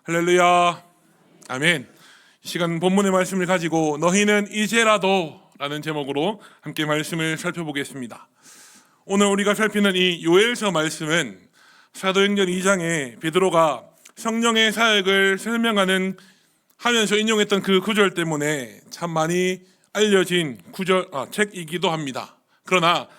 할렐루야, 아멘. 이 시간 본문의 말씀을 가지고 너희는 이제라도 라는 제목으로 함께 말씀을 살펴보겠습니다. 오늘 우리가 살피는 이 요엘서 말씀은 사도행전 2장에 베드로가 성령의 사역을 설명하는 하면서 인용했던 그 구절 때문에 참 많이 알려진 책이기도 합니다. 그러나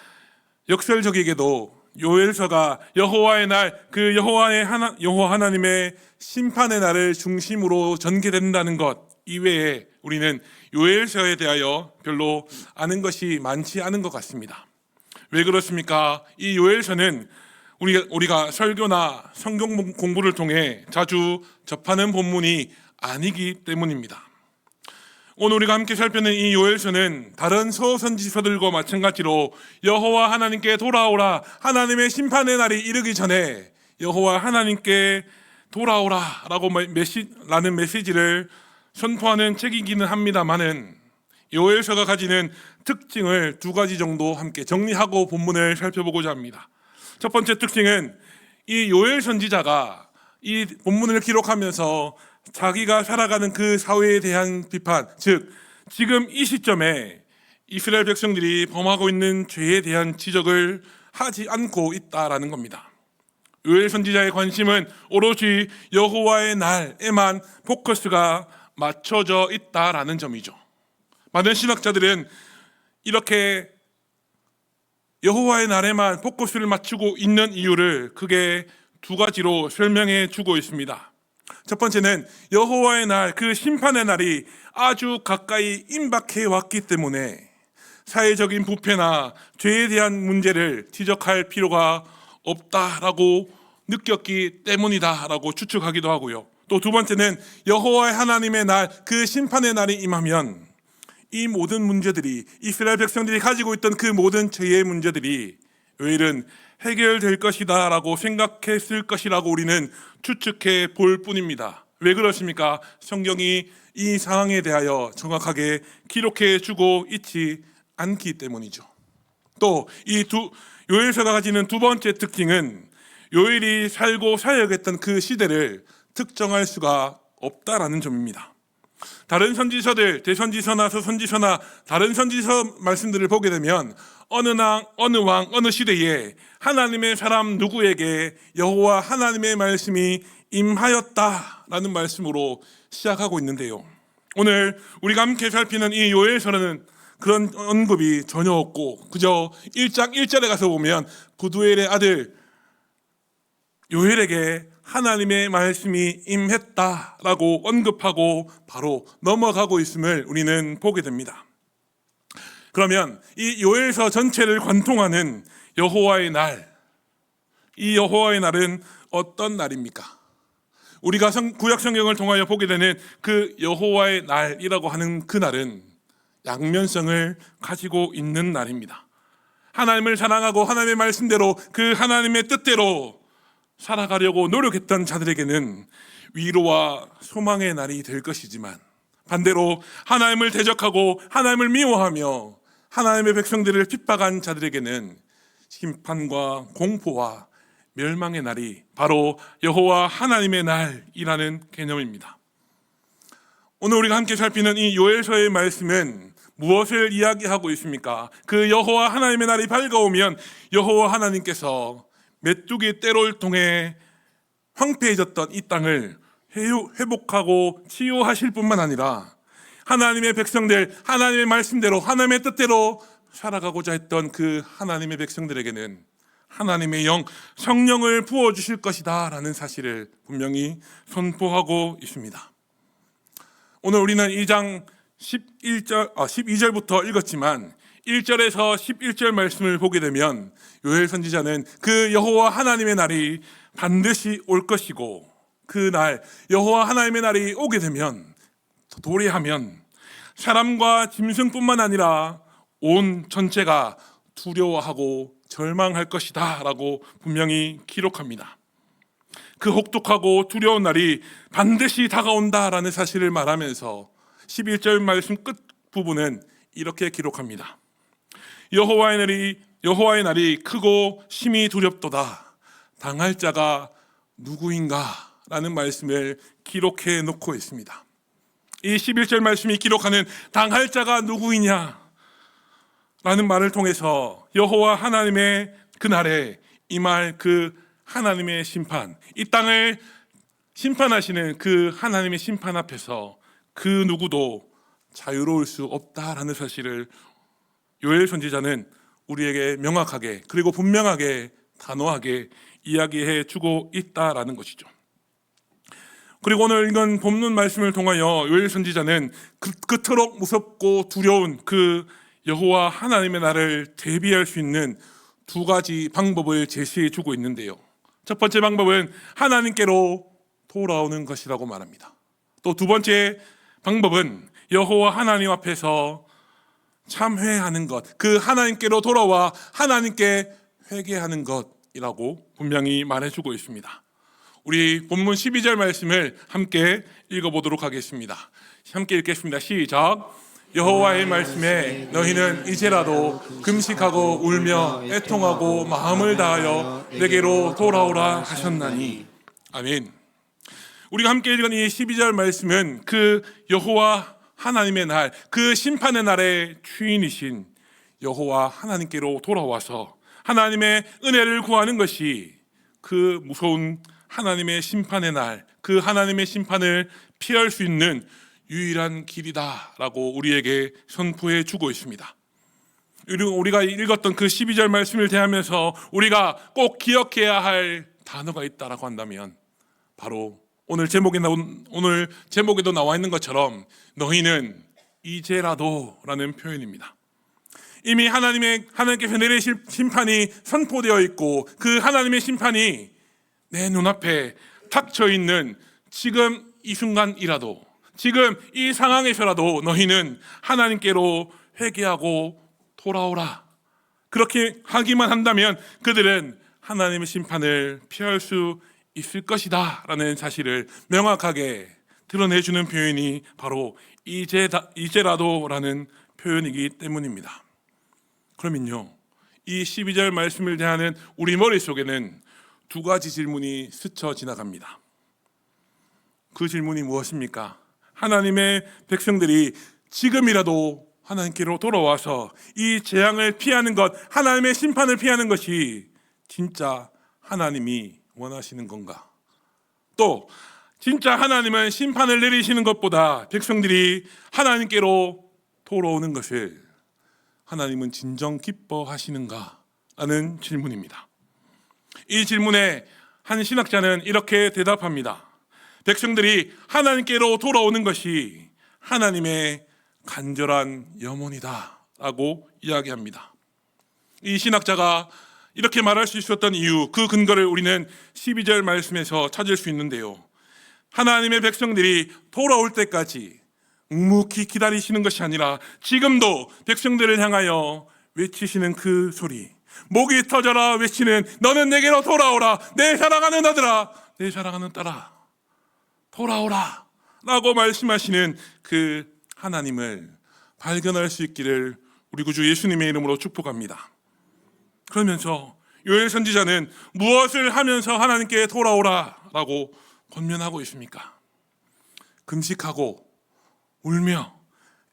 역설적이게도 요엘서가 여호와의 날, 그 여호와 하나님의 심판의 날을 중심으로 전개된다는 것 이외에 우리는 요엘서에 대하여 별로 아는 것이 많지 않은 것 같습니다. 왜 그렇습니까? 이 요엘서는 우리가 설교나 성경 공부를 통해 자주 접하는 본문이 아니기 때문입니다. 오늘 우리가 함께 살펴는 이 요엘서는 다른 서선지서들과 마찬가지로 여호와 하나님께 돌아오라, 하나님의 심판의 날이 이르기 전에 여호와 하나님께 돌아오라 라는 메시지를 선포하는 책이기는 합니다만은 요엘서가 가지는 특징을 두 가지 정도 함께 정리하고 본문을 살펴보고자 합니다. 첫 번째 특징은 이 요엘 선지자가 이 본문을 기록하면서 자기가 살아가는 그 사회에 대한 비판, 즉 지금 이 시점에 이스라엘 백성들이 범하고 있는 죄에 대한 지적을 하지 않고 있다라는 겁니다. 요엘 선지자의 관심은 오롯이 여호와의 날에만 포커스가 맞춰져 있다라는 점이죠. 많은 신학자들은 이렇게 여호와의 날에만 포커스를 맞추고 있는 이유를 크게 두 가지로 설명해 주고 있습니다. 첫 번째는 여호와의 날, 그 심판의 날이 아주 가까이 임박해 왔기 때문에 사회적인 부패나 죄에 대한 문제를 지적할 필요가 없다라고 느꼈기 때문이다라고 추측하기도 하고요. 또 두 번째는 여호와의 하나님의 날, 그 심판의 날이 임하면 이 모든 문제들이, 이스라엘 백성들이 가지고 있던 그 모든 죄의 문제들이 요엘은 해결될 것이다 라고 생각했을 것이라고 우리는 추측해 볼 뿐입니다. 왜 그렇습니까? 성경이 이 상황에 대하여 정확하게 기록해 주고 있지 않기 때문이죠. 또 이 요엘서가 가지는 두 번째 특징은 요엘이 살고 사역했던 그 시대를 특정할 수가 없다라는 점입니다. 다른 선지서들, 대선지서나 서선지서나 다른 선지서 말씀들을 보게 되면 어느 왕, 어느 시대에 하나님의 사람 누구에게 여호와 하나님의 말씀이 임하였다라는 말씀으로 시작하고 있는데요. 오늘 우리가 함께 살피는 이 요엘서는 그런 언급이 전혀 없고 그저 1장 1절에 가서 보면 부두엘의 아들 요엘에게 하나님의 말씀이 임했다라고 언급하고 바로 넘어가고 있음을 우리는 보게 됩니다. 그러면 이 요엘서 전체를 관통하는 여호와의 날, 이 여호와의 날은 어떤 날입니까? 우리가 구약 성경을 통하여 보게 되는 그 여호와의 날이라고 하는 그 날은 양면성을 가지고 있는 날입니다. 하나님을 사랑하고 하나님의 말씀대로 그 하나님의 뜻대로 살아가려고 노력했던 자들에게는 위로와 소망의 날이 될 것이지만 반대로 하나님을 대적하고 하나님을 미워하며 하나님의 백성들을 핍박한 자들에게는 심판과 공포와 멸망의 날이 바로 여호와 하나님의 날이라는 개념입니다. 오늘 우리가 함께 살피는 이 요엘서의 말씀은 무엇을 이야기하고 있습니까? 그 여호와 하나님의 날이 밝아오면 여호와 하나님께서 메뚜기 떼를 통해 황폐해졌던 이 땅을 회복하고 치유하실 뿐만 아니라 하나님의 백성들, 하나님의 말씀대로 하나님의 뜻대로 살아가고자 했던 그 하나님의 백성들에게는 하나님의 영, 성령을 부어주실 것이다 라는 사실을 분명히 선포하고 있습니다. 오늘 우리는 2장 12절부터 읽었지만 1절에서 11절 말씀을 보게 되면 요엘 선지자는 그 여호와 하나님의 날이 반드시 올 것이고 그 날 여호와 하나님의 날이 오게 되면 도래하면 사람과 짐승뿐만 아니라 온 전체가 두려워하고 절망할 것이다 라고 분명히 기록합니다. 그 혹독하고 두려운 날이 반드시 다가온다라는 사실을 말하면서 11절 말씀 끝 부분은 이렇게 기록합니다. 여호와의 날이 크고 심히 두렵도다. 당할 자가 누구인가? 라는 말씀을 기록해 놓고 있습니다. 이 11절 말씀이 기록하는 당할 자가 누구이냐 라는 말을 통해서 여호와 하나님의 그날에 임할 그 하나님의 심판, 이 땅을 심판하시는 그 하나님의 심판 앞에서 그 누구도 자유로울 수 없다라는 사실을 요엘 선지자는 우리에게 명확하게 그리고 분명하게 단호하게 이야기해 주고 있다라는 것이죠. 그리고 오늘 읽은 본문 말씀을 통하여 요엘 선지자는 그토록 무섭고 두려운 그 여호와 하나님의 날을 대비할 수 있는 두 가지 방법을 제시해 주고 있는데요. 첫 번째 방법은 하나님께로 돌아오는 것이라고 말합니다. 또 두 번째 방법은 여호와 하나님 앞에서 참회하는 것, 그 하나님께로 돌아와 하나님께 회개하는 것이라고 분명히 말해주고 있습니다. 우리 본문 12절 말씀을 함께 읽어보도록 하겠습니다. 함께 읽겠습니다. 시작. 여호와의 말씀에 너희는 이제라도 금식하고 울며 애통하고 마음을 다하여 내게로 돌아오라 하셨나니. 아멘. 우리가 함께 읽은 이 12절 말씀은 그 여호와 하나님의 날, 그 심판의 날의 주인이신 여호와 하나님께로 돌아와서 하나님의 은혜를 구하는 것이 그 무서운 하나님의 심판의 날, 그 하나님의 심판을 피할 수 있는 유일한 길이다라고 우리에게 선포해 주고 있습니다. 우리가 읽었던 그 12절 말씀을 대하면서 우리가 꼭 기억해야 할 단어가 있다라고 한다면 바로 오늘 제목에도 나와 있는 것처럼 너희는 이제라도라는 표현입니다. 이미 하나님께서 내리실 심판이 선포되어 있고 그 하나님의 심판이 내 눈앞에 닥쳐 있는 지금 이 순간이라도, 지금 이 상황에서라도 너희는 하나님께로 회개하고 돌아오라. 그렇게 하기만 한다면 그들은 하나님의 심판을 피할 수 있을 것이다 라는 사실을 명확하게 드러내주는 표현이 바로 이제라도 라는 표현이기 때문입니다. 그러면요, 이 12절 말씀을 대하는 우리 머릿속에는 두 가지 질문이 스쳐 지나갑니다. 그 질문이 무엇입니까? 하나님의 백성들이 지금이라도 하나님께로 돌아와서 이 재앙을 피하는 것, 하나님의 심판을 피하는 것이 진짜 하나님이 원하시는 건가? 또 진짜 하나님은 심판을 내리시는 것보다 백성들이 하나님께로 돌아오는 것을 하나님은 진정 기뻐하시는가? 라는 질문입니다. 이 질문에 한 신학자는 이렇게 대답합니다. 백성들이 하나님께로 돌아오는 것이 하나님의 간절한 염원이다 라고 이야기합니다. 이 신학자가 이렇게 말할 수 있었던 이유, 그 근거를 우리는 12절 말씀에서 찾을 수 있는데요. 하나님의 백성들이 돌아올 때까지 묵묵히 기다리시는 것이 아니라 지금도 백성들을 향하여 외치시는 그 소리, 목이 터져라 외치는 너는 내게로 돌아오라, 내 사랑하는 아들아, 내 사랑하는 딸아, 돌아오라 라고 말씀하시는 그 하나님을 발견할 수 있기를 우리 구주 예수님의 이름으로 축복합니다. 그러면서 요엘 선지자는 무엇을 하면서 하나님께 돌아오라 라고 권면하고 있습니까? 금식하고 울며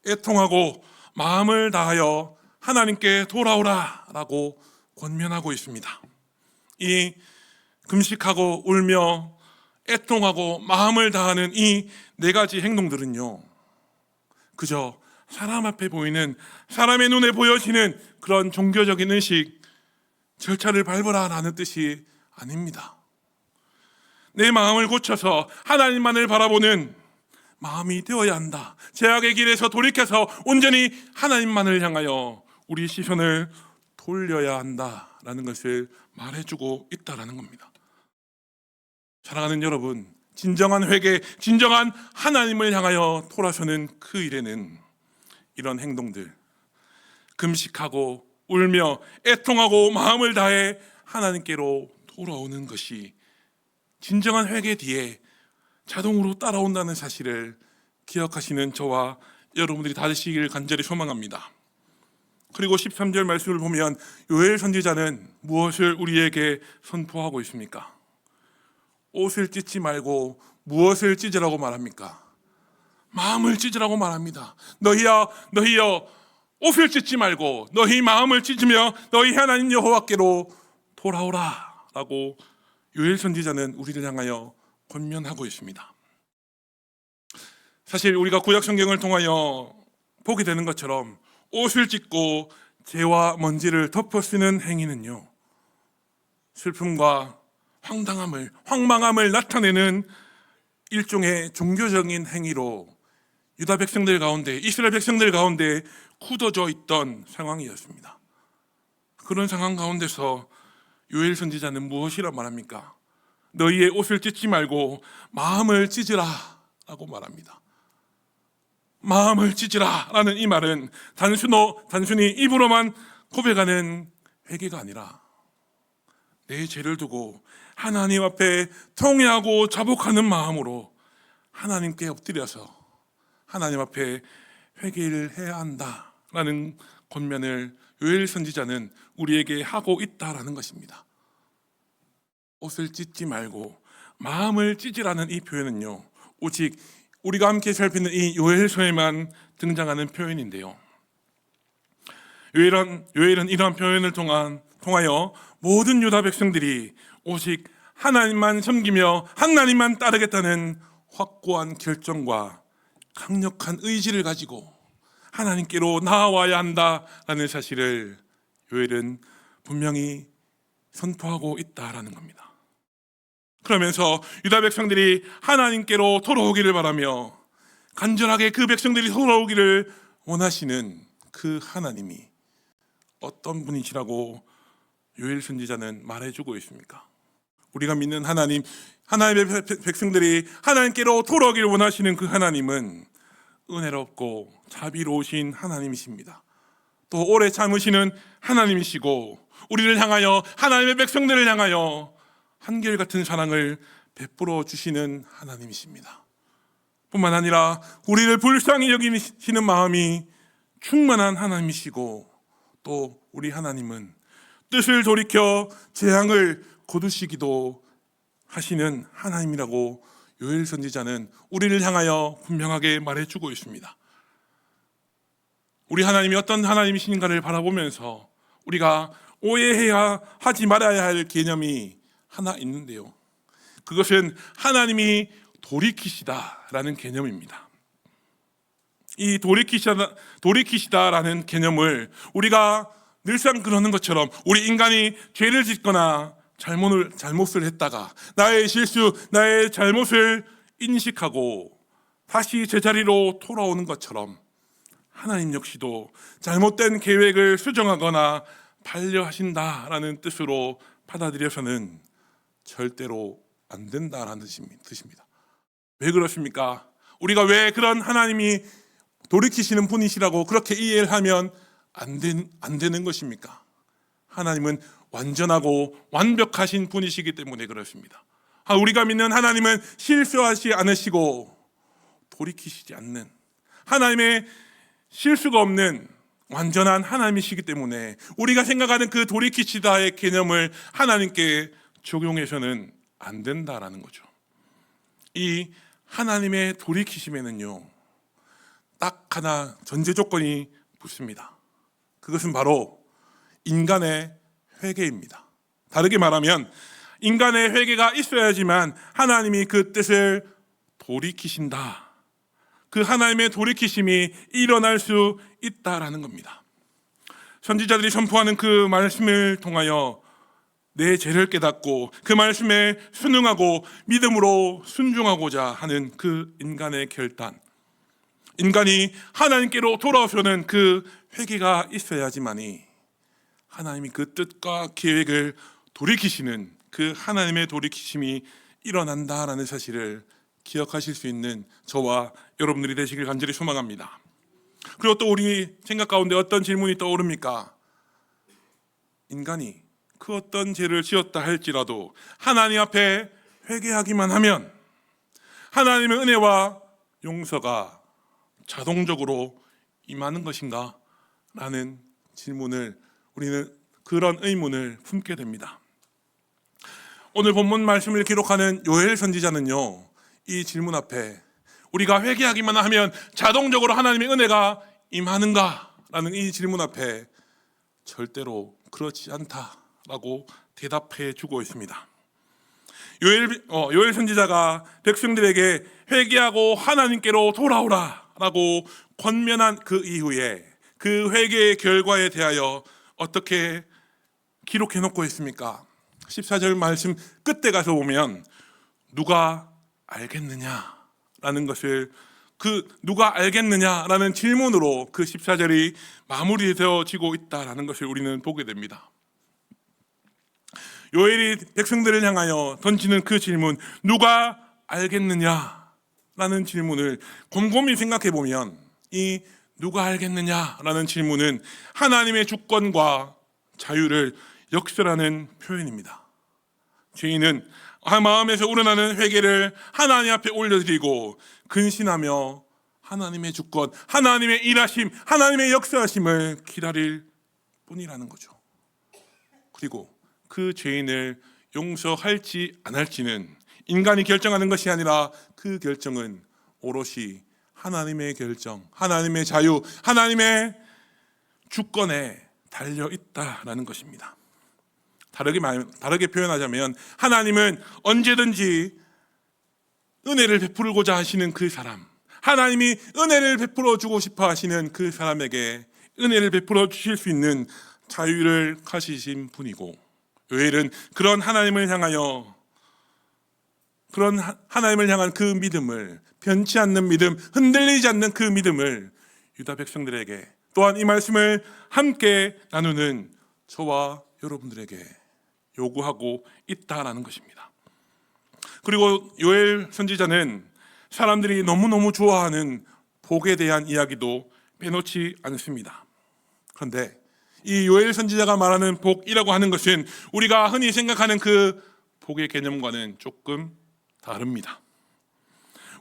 애통하고 마음을 다하여 하나님께 돌아오라 라고 권면하고 있습니다. 이 금식하고 울며 애통하고 마음을 다하는 이 네 가지 행동들은요, 그저 사람 앞에 보이는, 사람의 눈에 보여지는 그런 종교적인 의식, 절차를 밟으라 라는 뜻이 아닙니다. 내 마음을 고쳐서 하나님만을 바라보는 마음이 되어야 한다. 죄악의 길에서 돌이켜서 온전히 하나님만을 향하여 우리 시선을 돌려야 한다라는 것을 말해주고 있다라는 겁니다. 사랑하는 여러분, 진정한 회개, 진정한 하나님을 향하여 돌아서는 그 일에는 이런 행동들, 금식하고 울며 애통하고 마음을 다해 하나님께로 돌아오는 것이 진정한 회개 뒤에 자동으로 따라온다는 사실을 기억하시는 저와 여러분들이 다 되시길 간절히 소망합니다. 그리고 13절 말씀을 보면 요엘 선지자는 무엇을 우리에게 선포하고 있습니까? 옷을 찢지 말고 무엇을 찢으라고 말합니까? 마음을 찢으라고 말합니다. 너희여 옷을 찢지 말고 너희 마음을 찢으며 너희 하나님 여호와께로 돌아오라 라고 요엘 선지자는 우리를 향하여 권면하고 있습니다. 사실 우리가 구약 성경을 통하여 보게 되는 것처럼 옷을 찢고 죄와 먼지를 덮어 쓰는 행위는요, 슬픔과 황망함을 나타내는 일종의 종교적인 행위로 유다 백성들 가운데, 이스라엘 백성들 가운데 굳어져 있던 상황이었습니다. 그런 상황 가운데서 요엘 선지자는 무엇이라 말합니까? 너희의 옷을 찢지 말고 마음을 찢으라 라고 말합니다. 마음을 찢으라 라는 이 말은 단순히 입으로만 고백하는 회개가 아니라 내 죄를 두고 하나님 앞에 통회하고 자복하는 마음으로 하나님께 엎드려서 하나님 앞에 회개를 해야 한다라는 권면을 요엘 선지자는 우리에게 하고 있다라는 것입니다. 옷을 찢지 말고 마음을 찢으라는 이 표현은요, 오직 우리가 함께 살피는 이 요엘서에만 등장하는 표현인데요, 요엘은 이러한 표현을 통하여 모든 유다 백성들이 오직 하나님만 섬기며 하나님만 따르겠다는 확고한 결정과 강력한 의지를 가지고 하나님께로 나아와야 한다라는 사실을 요엘은 분명히 선포하고 있다라는 겁니다. 그러면서 유다 백성들이 하나님께로 돌아오기를 바라며 간절하게 그 백성들이 돌아오기를 원하시는 그 하나님이 어떤 분이시라고 요엘 선지자는 말해주고 있습니까? 우리가 믿는 하나님의 백성들이 하나님께로 돌아오기를 원하시는 그 하나님은 은혜롭고 자비로우신 하나님이십니다. 또 오래 참으시는 하나님이시고 우리를 향하여, 하나님의 백성들을 향하여 한결같은 사랑을 베풀어 주시는 하나님이십니다. 뿐만 아니라 우리를 불쌍히 여기시는 마음이 충만한 하나님이시고, 또 우리 하나님은 뜻을 돌이켜 재앙을 거두시기도 하시는 하나님이라고 요엘 선지자는 우리를 향하여 분명하게 말해주고 있습니다. 우리 하나님이 어떤 하나님이신가를 바라보면서 우리가 오해해야 하지 말아야 할 개념이 하나 있는데요, 그것은 하나님이 돌이키시다라는 개념입니다. 이 돌이키시다라는 개념을 우리가 늘상 그러는 것처럼 우리 인간이 죄를 짓거나 잘못을 했다가 나의 실수, 나의 잘못을 인식하고 다시 제자리로 돌아오는 것처럼 하나님 역시도 잘못된 계획을 수정하거나 반려하신다라는 뜻으로 받아들여서는 절대로 안 된다라는 뜻입니다. 왜 그렇습니까? 우리가 왜 그런 하나님이 돌이키시는 분이시라고 그렇게 이해를 하면 안 되는 것입니까? 하나님은 완전하고 완벽하신 분이시기 때문에 그렇습니다. 우리가 믿는 하나님은 실수하지 않으시고 돌이키시지 않는, 하나님의 실수가 없는 완전한 하나님이시기 때문에 우리가 생각하는 그 돌이키시다의 개념을 하나님께 적용해서는 안 된다라는 거죠. 이 하나님의 돌이키심에는요, 딱 하나 전제 조건이 붙습니다. 그것은 바로 인간의 회개입니다. 다르게 말하면 인간의 회개가 있어야지만 하나님이 그 뜻을 돌이키신다, 그 하나님의 돌이키심이 일어날 수 있다라는 겁니다. 선지자들이 선포하는 그 말씀을 통하여 내 죄를 깨닫고 그 말씀에 순응하고 믿음으로 순종하고자 하는 그 인간의 결단, 인간이 하나님께로 돌아오려는 그 회개가 있어야지만이 하나님이 그 뜻과 계획을 돌이키시는 그 하나님의 돌이키심이 일어난다라는 사실을 기억하실 수 있는 저와 여러분들이 되시길 간절히 소망합니다. 그리고 또 우리 생각 가운데 어떤 질문이 떠오릅니까? 인간이 그 어떤 죄를 지었다 할지라도 하나님 앞에 회개하기만 하면 하나님의 은혜와 용서가 자동적으로 임하는 것인가? 라는 질문을, 우리는 그런 의문을 품게 됩니다. 오늘 본문 말씀을 기록하는 요엘 선지자는요, 이 질문 앞에 우리가 회개하기만 하면 자동적으로 하나님의 은혜가 임하는가? 라는 이 질문 앞에 절대로 그렇지 않다라고 대답해 주고 있습니다. 요엘 선지자가 백성들에게 회개하고 하나님께로 돌아오라 라고 권면한 그 이후에 그 회개의 결과에 대하여 어떻게 기록해 놓고 있습니까? 14절 말씀 끝에 가서 보면 누가 알겠느냐라는 것을, 그 누가 알겠느냐라는 질문으로 그 14절이 마무리되어지고 있다라는 것을 우리는 보게 됩니다. 요엘이 백성들을 향하여 던지는 그 질문, 누가 알겠느냐라는 질문을 곰곰이 생각해 보면 이 누가 알겠느냐라는 질문은 하나님의 주권과 자유를 역설하는 표현입니다. 죄인은 마음에서 우러나는 회개를 하나님 앞에 올려드리고 근신하며 하나님의 주권, 하나님의 일하심, 하나님의 역사하심을 기다릴 뿐이라는 거죠. 그리고 그 죄인을 용서할지 안 할지는 인간이 결정하는 것이 아니라 그 결정은 오롯이 하나님의 결정, 하나님의 자유, 하나님의 주권에 달려 있다라는 것입니다. 다르게 표현하자면 하나님은 언제든지 은혜를 베풀고자 하시는 그 사람, 하나님이 은혜를 베풀어 주고 싶어 하시는 그 사람에게 은혜를 베풀어 주실 수 있는 자유를 가지신 분이고, 요엘은 그런 하나님을 향한 그 믿음을, 변치 않는 믿음, 흔들리지 않는 그 믿음을 유다 백성들에게, 또한 이 말씀을 함께 나누는 저와 여러분들에게 요구하고 있다라는 것입니다. 그리고 요엘 선지자는 사람들이 너무너무 좋아하는 복에 대한 이야기도 빼놓지 않습니다. 그런데 이 요엘 선지자가 말하는 복이라고 하는 것은 우리가 흔히 생각하는 그 복의 개념과는 조금 다릅니다.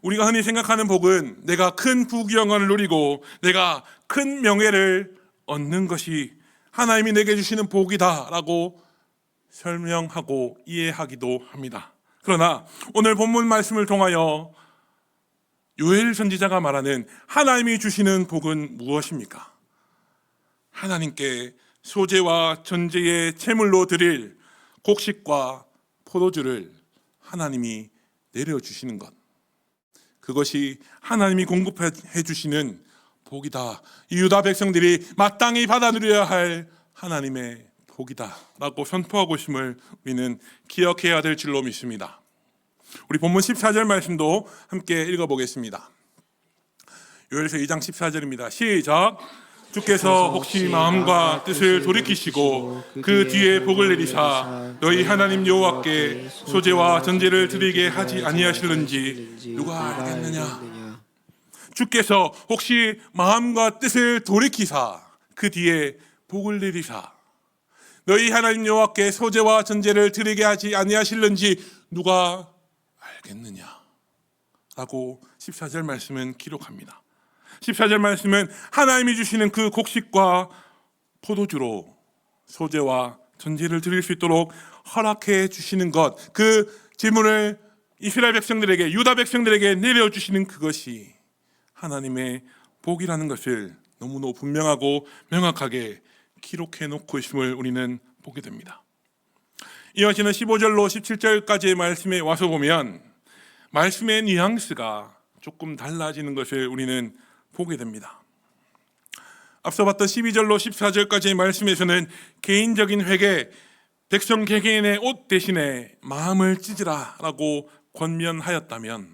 우리가 흔히 생각하는 복은 내가 큰 부귀영화를 누리고 내가 큰 명예를 얻는 것이 하나님이 내게 주시는 복이다라고 설명하고 이해하기도 합니다. 그러나 오늘 본문 말씀을 통하여 요엘 선지자가 말하는 하나님이 주시는 복은 무엇입니까? 하나님께 소재와 전제의 제물로 드릴 곡식과 포도주를 하나님이 내려주시는 것, 그것이 하나님이 공급해 주시는 복이다. 유다 백성들이 마땅히 받아 누려야 할 하나님의 복이다 라고 선포하고 있음을 우리는 기억해야 될 줄로 믿습니다. 우리 본문 14절 말씀도 함께 읽어보겠습니다. 요엘서 2장 14절입니다. 시작. 주께서 혹시 마음과 뜻을 돌이키시고 그 뒤에 복을 내리사 너희 하나님 여호와께 소제와 전제를 드리게 하지 아니하실는지 누가 알겠느냐. 주께서 혹시 마음과 뜻을 돌이키사 그 뒤에 복을 내리사 너희 하나님 여호와께 소제와 전제를 드리게 하지 아니하실는지 누가 알겠느냐 라고 14절 말씀은 기록합니다. 14절 말씀은 하나님이 주시는 그 곡식과 포도주로 소제와 전제를 드릴 수 있도록 허락해 주시는 것, 그 제물을 이스라엘 백성들에게, 유다 백성들에게 내려주시는 그것이 하나님의 복이라는 것을 너무너무 분명하고 명확하게 기록해 놓고 있음을 우리는 보게 됩니다. 이어지는 15절로 17절까지의 말씀에 와서 보면 말씀의 뉘앙스가 조금 달라지는 것을 우리는 보게 됩니다. 앞서 봤던 12절로 14절까지의 말씀에서는 개인적인 회개, 백성 개개인의 옷 대신에 마음을 찢으라 라고 권면하였다면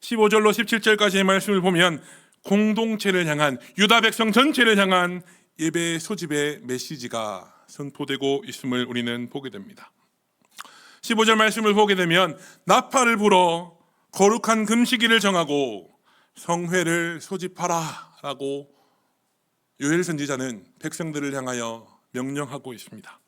15절로 17절까지의 말씀을 보면 공동체를 향한, 유다 백성 전체를 향한 예배 소집의 메시지가 선포되고 있음을 우리는 보게 됩니다. 15절 말씀을 보게 되면 나팔을 불어 거룩한 금식일을 정하고 성회를 소집하라 라고 요엘 선지자는 백성들을 향하여 명령하고 있습니다.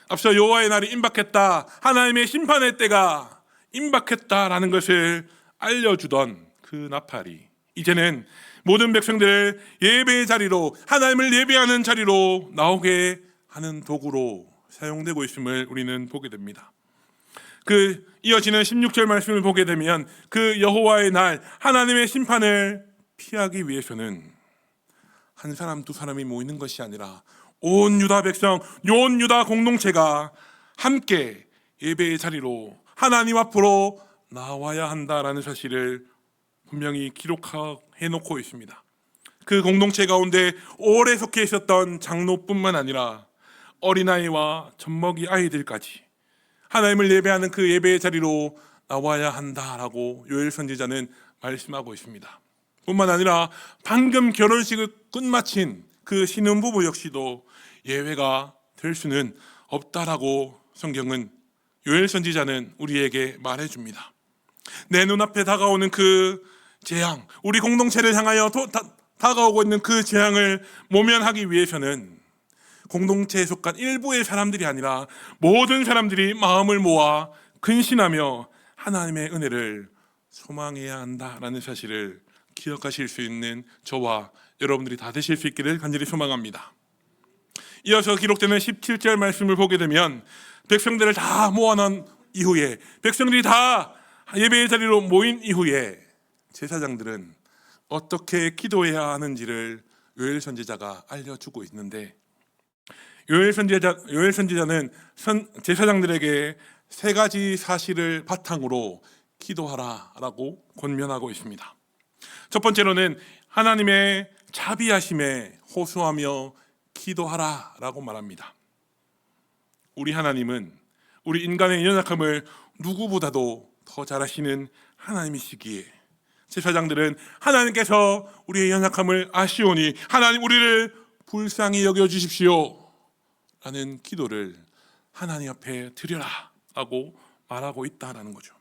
앞서 여호와의 날이 임박했다, 하나님의 심판의 때가 임박했다라는 것을 알려주던 그 나팔이 이제는 모든 백성들을 예배의 자리로, 하나님을 예배하는 자리로 나오게 하는 도구로 사용되고 있음을 우리는 보게 됩니다. 그 이어지는 16절 말씀을 보게 되면 그 여호와의 날 하나님의 심판을 피하기 위해서는 한 사람 두 사람이 모이는 것이 아니라 온 유다 백성, 온 유다 공동체가 함께 예배의 자리로 하나님 앞으로 나와야 한다라는 사실을 분명히 기록해 놓고 있습니다. 그 공동체 가운데 오래 속해 있었던 장로뿐만 아니라 어린아이와 젖먹이 아이들까지 하나님을 예배하는 그 예배의 자리로 나와야 한다라고 요엘 선지자는 말씀하고 있습니다. 뿐만 아니라 방금 결혼식을 끝마친 그 신혼부부 역시도 예외가 될 수는 없다라고 성경은 요엘 선지자는 우리에게 말해줍니다. 내 눈앞에 다가오는 그 재앙, 우리 공동체를 향하여 다가오고 있는 그 재앙을 모면하기 위해서는 공동체에 속한 일부의 사람들이 아니라 모든 사람들이 마음을 모아 근신하며 하나님의 은혜를 소망해야 한다라는 사실을 기억하실 수 있는 저와 여러분들이 다 되실 수 있기를 간절히 소망합니다. 이어서 기록되는 17절 말씀을 보게 되면 백성들을 다 모아놓은 이후에, 백성들이 다 예배의 자리로 모인 이후에 제사장들은 어떻게 기도해야 하는지를 요엘 선지자가 알려주고 있는데, 요엘 선지자는 제사장들에게 세 가지 사실을 바탕으로 기도하라라고 권면하고 있습니다. 첫 번째로는 하나님의 자비하심에 호소하며 기도하라라고 말합니다. 우리 하나님은 우리 인간의 연약함을 누구보다도 더 잘 아시는 하나님이시기에 제사장들은 하나님께서 우리의 연약함을 아시오니 하나님 우리를 불쌍히 여겨주십시오 라는 기도를 하나님 앞에 드려라 라고 말하고 있다는 거죠.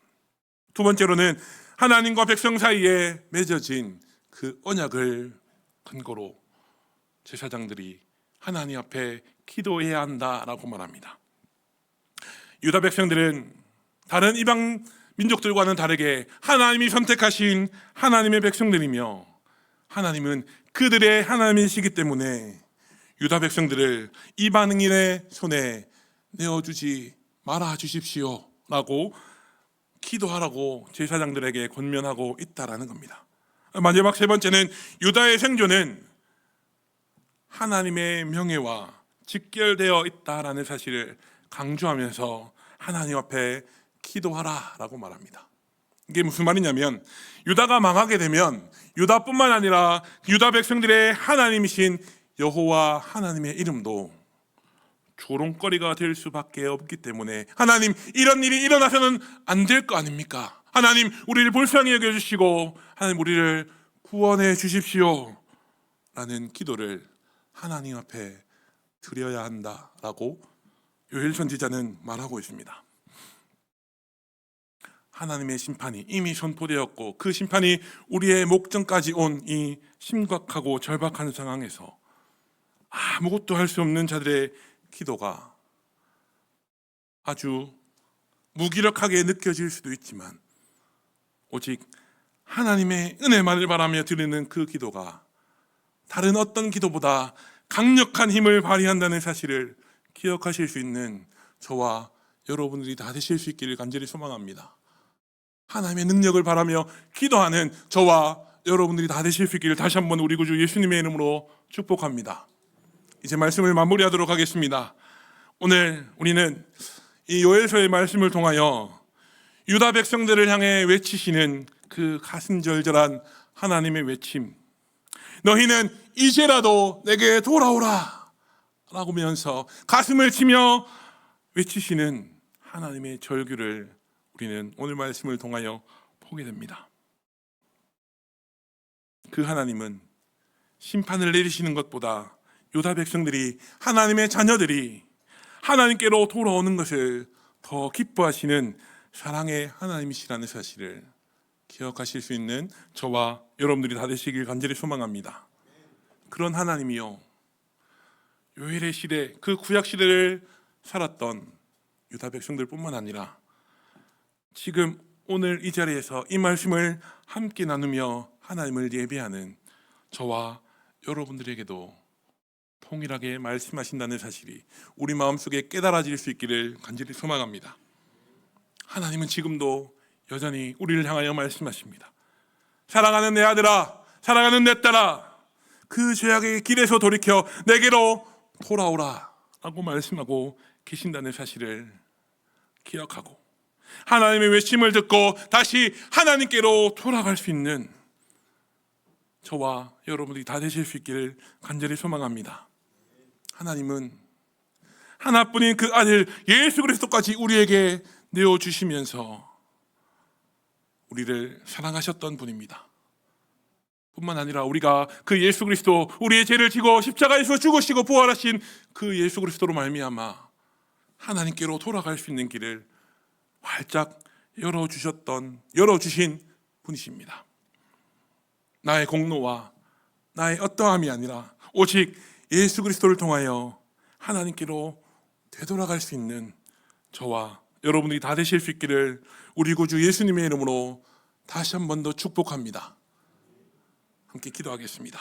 두 번째로는 하나님과 백성 사이에 맺어진 그 언약을 근거로 제사장들이 하나님 앞에 기도해야 한다라고 말합니다. 유다 백성들은 다른 이방 민족들과는 다르게 하나님이 선택하신 하나님의 백성들이며 하나님은 그들의 하나님이시기 때문에 유다 백성들을 이방인의 손에 내어주지 말아 주십시오 라고 기도하라고 제사장들에게 권면하고 있다라는 겁니다. 마지막 세 번째는 유다의 생존은 하나님의 명예와 직결되어 있다라는 사실을 강조하면서 하나님 앞에 기도하라라고 말합니다. 이게 무슨 말이냐면 유다가 망하게 되면 유다뿐만 아니라 유다 백성들의 하나님이신 여호와 하나님의 이름도 조롱거리가 될 수밖에 없기 때문에 하나님 이런 일이 일어나서는 안 될 거 아닙니까? 하나님 우리를 불쌍히 여겨주시고 하나님 우리를 구원해 주십시오 라는 기도를 하나님 앞에 드려야 한다라고 요엘 선지자는 말하고 있습니다. 하나님의 심판이 이미 선포되었고 그 심판이 우리의 목전까지 온 이 심각하고 절박한 상황에서 아무것도 할 수 없는 자들의 기도가 아주 무기력하게 느껴질 수도 있지만 오직 하나님의 은혜만을 바라며 드리는 그 기도가 다른 어떤 기도보다 강력한 힘을 발휘한다는 사실을 기억하실 수 있는 저와 여러분들이 다 되실 수 있기를 간절히 소망합니다. 하나님의 능력을 바라며 기도하는 저와 여러분들이 다 되실 수 있기를 다시 한번 우리 구주 예수님의 이름으로 축복합니다. 이제 말씀을 마무리하도록 하겠습니다. 오늘 우리는 이 요엘서의 말씀을 통하여 유다 백성들을 향해 외치시는 그 가슴절절한 하나님의 외침, 너희는 이제라도 내게 돌아오라 라고 하면서 가슴을 치며 외치시는 하나님의 절규를 우리는 오늘 말씀을 통하여 보게 됩니다. 그 하나님은 심판을 내리시는 것보다 유다 백성들이 하나님의 자녀들이 하나님께로 돌아오는 것을 더 기뻐하시는 사랑의 하나님이시라는 사실을 기억하실 수 있는 저와 여러분들이 다 되시길 간절히 소망합니다. 그런 하나님이요, 요엘의 시대, 그 구약 시대를 살았던 유다 백성들뿐만 아니라 지금 오늘 이 자리에서 이 말씀을 함께 나누며 하나님을 예배하는 저와 여러분들에게도 통일하게 말씀하신다는 사실이 우리 마음속에 깨달아질 수 있기를 간절히 소망합니다. 하나님은 지금도 여전히 우리를 향하여 말씀하십니다. 사랑하는 내 아들아, 사랑하는 내 딸아, 그 죄악의 길에서 돌이켜 내게로 돌아오라 라고 말씀하고 계신다는 사실을 기억하고 하나님의 외침을 듣고 다시 하나님께로 돌아갈 수 있는 저와 여러분들이 다 되실 수 있기를 간절히 소망합니다. 하나님은 하나뿐인 그 아들 예수 그리스도까지 우리에게 내어주시면서 우리를 사랑하셨던 분입니다. 뿐만 아니라 우리가 그 예수 그리스도, 우리의 죄를 지고 십자가에서 죽으시고 부활하신 그 예수 그리스도로 말미암아 하나님께로 돌아갈 수 있는 길을 활짝 열어주신 분이십니다. 나의 공로와 나의 어떠함이 아니라 오직 예수 그리스도를 통하여 하나님께로 되돌아갈 수 있는 저와 여러분들이 다 되실 수 있기를 우리 구주 예수님의 이름으로 다시 한 번 더 축복합니다. 함께 기도하겠습니다.